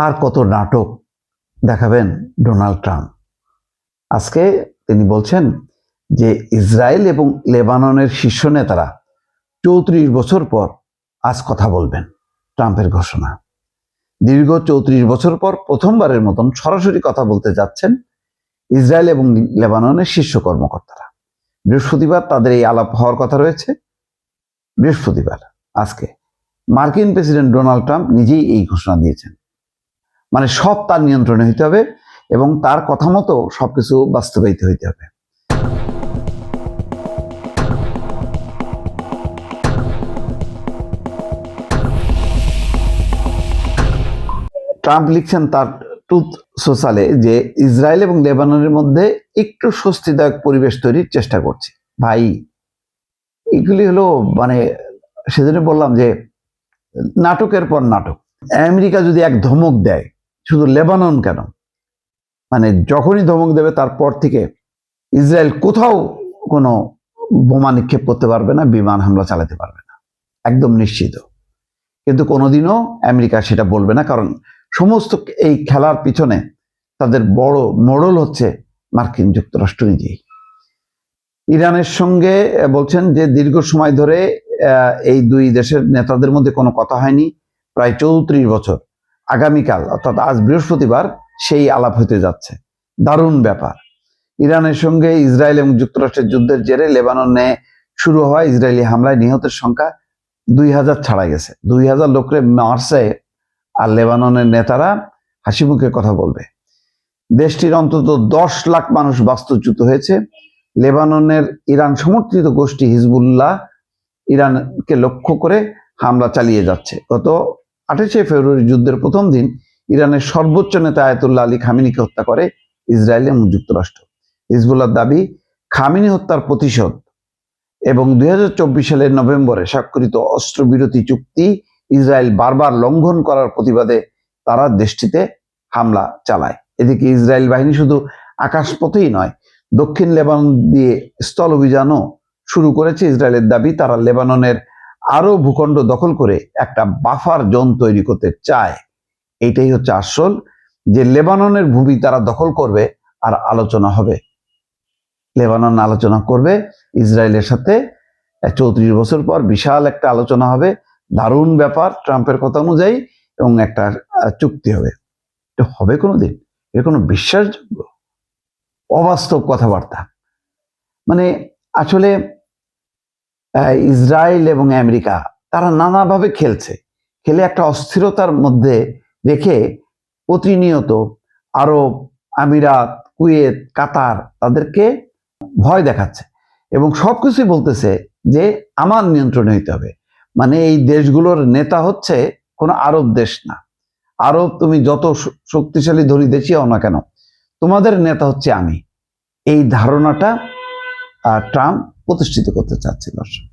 আর কত নাটক দেখাবেন ডোনাল্ড ট্রাম্প। আজকে তিনি বলছেন যে ইসরায়েল এবং লেবাননের শীর্ষ নেতারা 34 বছর পর আজ কথা বলবেন। ট্রাম্পের ঘোষণা, দীর্ঘ 34 বছর পর প্রথমবারের মতন সরাসরি কথা বলতে যাচ্ছেন ইসরায়েল এবং লেবাননের শীর্ষ কর্মকর্তারা। বৃহস্পতিবার তাদের এই আলাপ হওয়ার কথা রয়েছে। বৃহস্পতিবার আজকে মার্কিন প্রেসিডেন্ট ডোনাল্ড ট্রাম্প নিজেই এই ঘোষণা দিয়েছেন। মানে সব তার নিয়ন্ত্রণে হইতে হবে এবং তার কথা মতো সবকিছু বাস্তবায়িত হইতে হবে। ট্রাম্প লিখছেন তার ট্রুথ সোশ্যালে যে ইসরায়েল এবং লেবাননের মধ্যে একটু স্বস্তিদায়ক পরিবেশ তৈরির চেষ্টা করছে। ভাই, এগুলি হলো মানে সেজন্য বললাম যে নাটকের পর নাটক। আমেরিকা যদি এক ধমক দেয়, শুধু লেবানন কেন, মানে যখনই ধমক দেবে তারপর থেকে ইসরায়েল কোথাও কোনো বোমা নিক্ষেপ করতে পারবে না, বিমান হামলা চালাতে পারবে না, একদম নিশ্চিত। কিন্তু কোনোদিনও আমেরিকা সেটা বলবে না, কারণ সমস্ত এই খেলার পিছনে তাদের বড় মোড়ল হচ্ছে মার্কিন যুক্তরাষ্ট্র নিজেই। ইরানের সঙ্গে বলছেন যে দীর্ঘ সময় ধরে এই দুই দেশের নেতাদের মধ্যে কোনো কথা হয়নি, প্রায় 34 বছর। আগামীকাল অর্থাৎ আজ বৃহস্পতিবার সেই আলাপ হতে যাচ্ছে। দারুণ ব্যাপার। ইরানের সঙ্গে ইসরায়েল এবং যুক্তরাষ্ট্রের যুদ্ধের জেরে লেবাননে শুরু হওয়া ইসরায়েলি হামলায় নিহতের সংখ্যা 2000 ছাড়া গেছে। 2000 লোকরে মারছে, আর লেবাননের নেতারা হাসি মুখে কথা বলবে। দেশটির অন্তত 10 লাখ মানুষ বাস্তুচ্যুত হয়েছে। লেবাননের ইরান সমর্থিত গোষ্ঠী হিজবুল্লাহ ইরানকে লক্ষ্য করে হামলা চালিয়ে যাচ্ছে। গত 28শে ফেব্রুয়ারি যুদ্ধের প্রথম দিন ইরানের সর্বোচ্চ নেতা আয়াতুল্লাহ আলী খামেনিকে হত্যা করে ইসরায়েল এবং যুক্তরাষ্ট্র। হিজবুল্লাহর দাবি, খামেনি হত্যার প্রতিশোধ এবং 2024 সালের নভেম্বরে স্বাক্ষরিত অস্ত্রবিরতি চুক্তি ইসরায়েল বারবার লঙ্ঘন করার প্রতিবাদে তারা দেশটিতে হামলা চালায়। এদিকে ইসরায়েল বাহিনী শুধু আকাশপথেই নয়, দক্ষিণ লেবানন দিয়ে স্থল অভিযানও শুরু করেছে। ইসরায়েলের দাবি, তারা লেবাননের আরো ভূখণ্ড দখল করে একটা বাফার জোন তৈরি করতে চায়। এইটাই হচ্ছে আসল, যে লেবাননের ভূমি তারা দখল করবে আর আলোচনা হবে। লেবানন আলোচনা করবে ইসরায়েলের সাথে। 34 বছর পর বিশাল একটা আলোচনা হবে। দারুণ ব্যাপার ট্রাম্পের কথা অনুযায়ী, এবং একটা চুক্তি হবে। এটা হবে কোনোদিন? এর কোনো বিশ্বাসযোগ্য? অবাস্তব কথাবার্তা। মানে আসলে ইসরায়েল এবং আমেরিকা তারা নানাভাবে খেলে একটা অস্থিরতার মধ্যে রেখে প্রতিনিয়ত আরব, আমিরাত, কুয়েত, কাতার তাদেরকে ভয় দেখাচ্ছে এবং সবকিছুই বলতেছে যে আমার নিয়ন্ত্রণে হইতে হবে। মানে এই দেশগুলোর নেতা হচ্ছে কোনো আরব দেশ না। আরব তুমি যত শক্তিশালী ধনী দেশই হও না কেন, তোমাদের নেতা হচ্ছে আমি। এই ধারণাটা ট্রাম্প প্রতিষ্ঠিত করতে চাচ্ছে দর্শক।